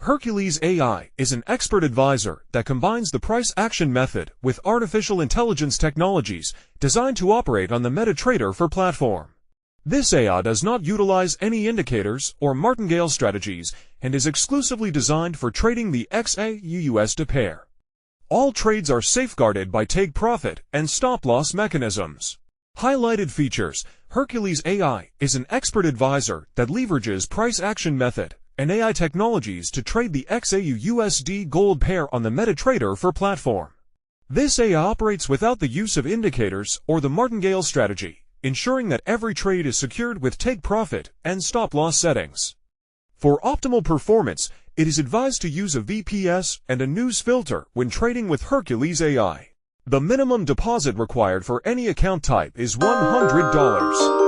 HERCULES AI is an expert advisor that combines the price action method with artificial intelligence technologies designed to operate on the MetaTrader platform. This AI does not utilize any indicators or martingale strategies and is exclusively designed for trading the XAUUSD pair. All trades are safeguarded by take-profit and stop-loss mechanisms. Highlighted features: HERCULES AI is an expert advisor that leverages price action method and AI technologies to trade the XAUUSD gold pair on the MetaTrader platform. This AI operates without the use of indicators or the martingale strategy, ensuring that every trade is secured with take-profit and stop-loss settings. For optimal performance, it is advised to use a VPS and a news filter when trading with HERCULES AI. The minimum deposit required for any account type is $100.